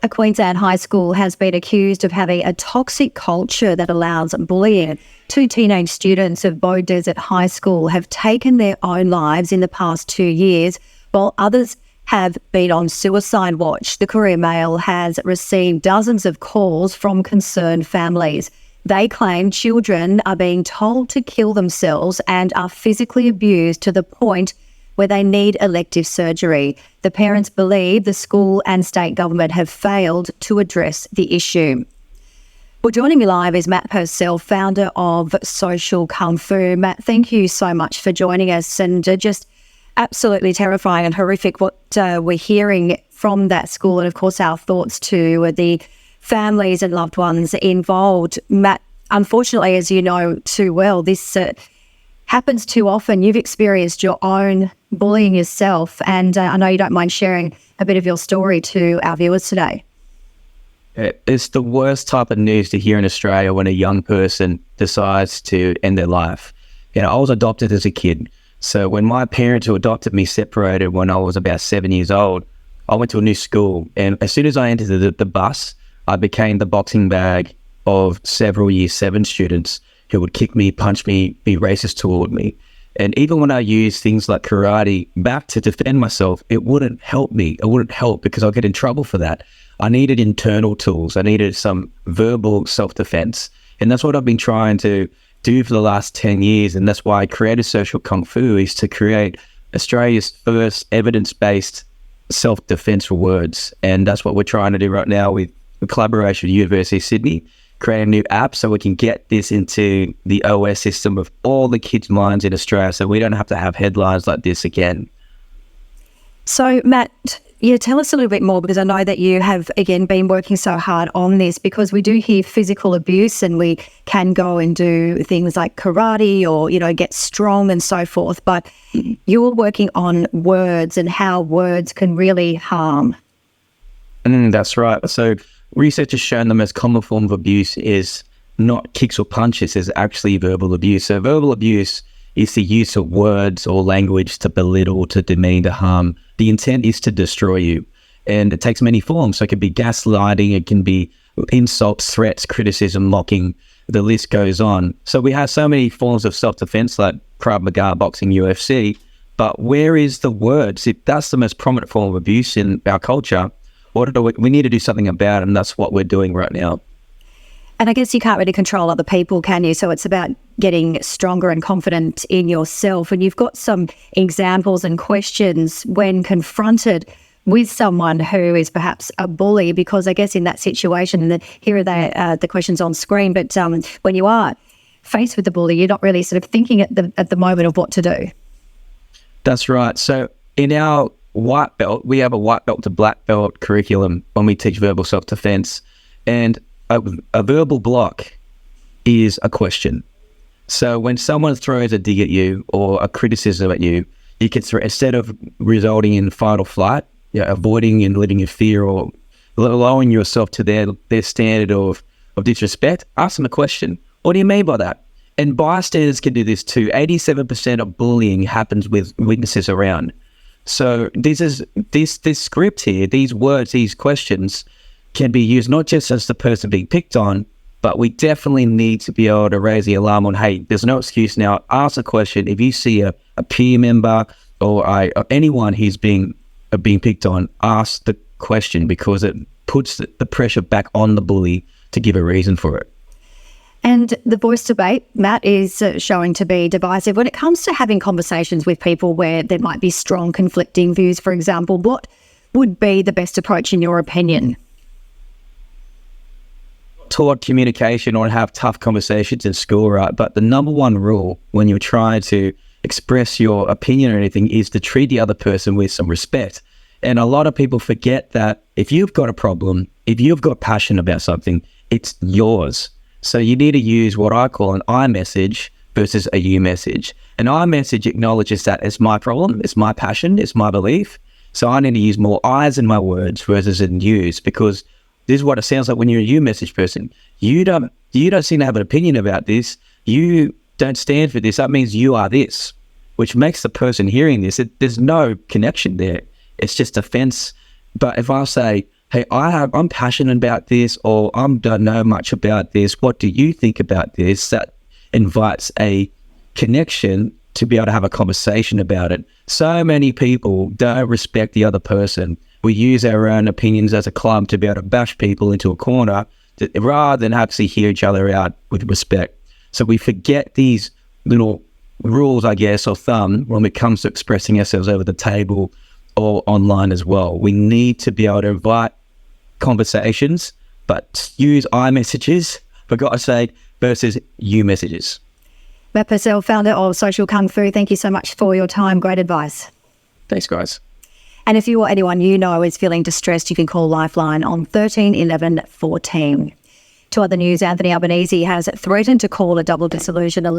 A Queensland high school has been accused of having a toxic culture that allows bullying. 2 teenage students of Bow Desert High School have taken their own lives in the past 2 years, while others have been on suicide watch. The Courier Mail has received dozens of calls from concerned families. They claim children are being told to kill themselves and are physically abused to the point where they need elective surgery. The parents believe the school and state government have failed to address the issue. Well, joining me live is Matt Purcell, founder of Social Kung Fu. Matt, thank you so much for joining us, and just absolutely terrifying and horrific what we're hearing from that school, and of course our thoughts to the families and loved ones involved. Matt, unfortunately, as you know too well, this happens too often. You've experienced your own bullying yourself, and I know you don't mind sharing a bit of your story to our viewers today. It's the worst type of news to hear in Australia when a young person decides to end their life. I was adopted as a kid. So when my parents who adopted me separated when I was about 7 years old, I went to a new school. And as soon as I entered the bus, I became the boxing bag of several year 7 students who would kick me, punch me, be racist toward me. And even when I used things like karate back to defend myself, it wouldn't help me. It wouldn't help because I'll get in trouble for that. I needed internal tools. I needed some verbal self-defense. And that's what I've been trying to do for the last 10 years. And that's why I created Social Kung Fu, is to create Australia's first evidence-based self-defense for words. And that's what we're trying to do right now with a collaboration with University of Sydney, create a new app so we can get this into the OS system of all the kids' minds in Australia, so we don't have to have headlines like this again. So, Matt, tell us a little bit more, because I know that you have, again, been working so hard on this, because we do hear physical abuse and we can go and do things like karate or, get strong and so forth. But you're working on words and how words can really harm. That's right. So research has shown the most common form of abuse is not kicks or punches, it's actually verbal abuse. So verbal abuse is the use of words or language to belittle, to demean, to harm. The intent is to destroy you. And it takes many forms. So it can be gaslighting, it can be insults, threats, criticism, mocking, the list goes on. So we have so many forms of self-defense like Krav Maga, boxing, UFC, but where is the words? If that's the most prominent form of abuse in our culture, we need to do something about it, and that's what we're doing right now. And I guess you can't really control other people, can you? So it's about getting stronger and confident in yourself. And you've got some examples and questions when confronted with someone who is perhaps a bully, because I guess in that situation, and here are the questions on screen, but when you are faced with the bully, you're not really sort of thinking at the moment of what to do. That's right. So in our white belt, we have a white belt to black belt curriculum when we teach verbal self-defense, and a verbal block is a question. So when someone throws a dig at you or a criticism at you, you can instead of resulting in fight or flight, avoiding and living in fear or lowering yourself to their standard of disrespect, ask them a question. What do you mean by that? And bystanders can do this too. 87% of bullying happens with witnesses around. So this script here, these words, these questions can be used not just as the person being picked on, but we definitely need to be able to raise the alarm on, hey, there's no excuse now. Ask a question. If you see a peer member or anyone who's being picked on, ask the question, because it puts the pressure back on the bully to give a reason for it. And the voice debate, Matt, is showing to be divisive. When it comes to having conversations with people where there might be strong conflicting views, for example, what would be the best approach in your opinion? Taught communication or have tough conversations in school, right? But the number one rule when you're trying to express your opinion or anything is to treat the other person with some respect. And a lot of people forget that if you've got a problem, if you've got passion about something, it's yours. So you need to use what I call an I message versus a you message. An I message acknowledges that it's my problem, it's my passion, it's my belief. So I need to use more I's in my words versus in you's, because this is what it sounds like when you're a you message person. You don't seem to have an opinion about this. You don't stand for this. That means you are this, which makes the person hearing this, there's no connection there. It's just offense. But if I say, hey, I'm passionate about this, or I don't know much about this. What do you think about this? That invites a connection to be able to have a conversation about it. So many people don't respect the other person. We use our own opinions as a club to be able to bash people into a corner rather than actually hear each other out with respect. So we forget these little rules, I guess, or thumb when it comes to expressing ourselves over the table or online as well. We need to be able to invite conversations, but use I messages, for God's sake, versus you messages. Matt Purcell, founder of Social Kung Fu, thank you so much for your time. Great advice. Thanks, guys. And if you or anyone you know is feeling distressed, you can call Lifeline on 13 11 14. To other news, Anthony Albanese has threatened to call a double dissolution election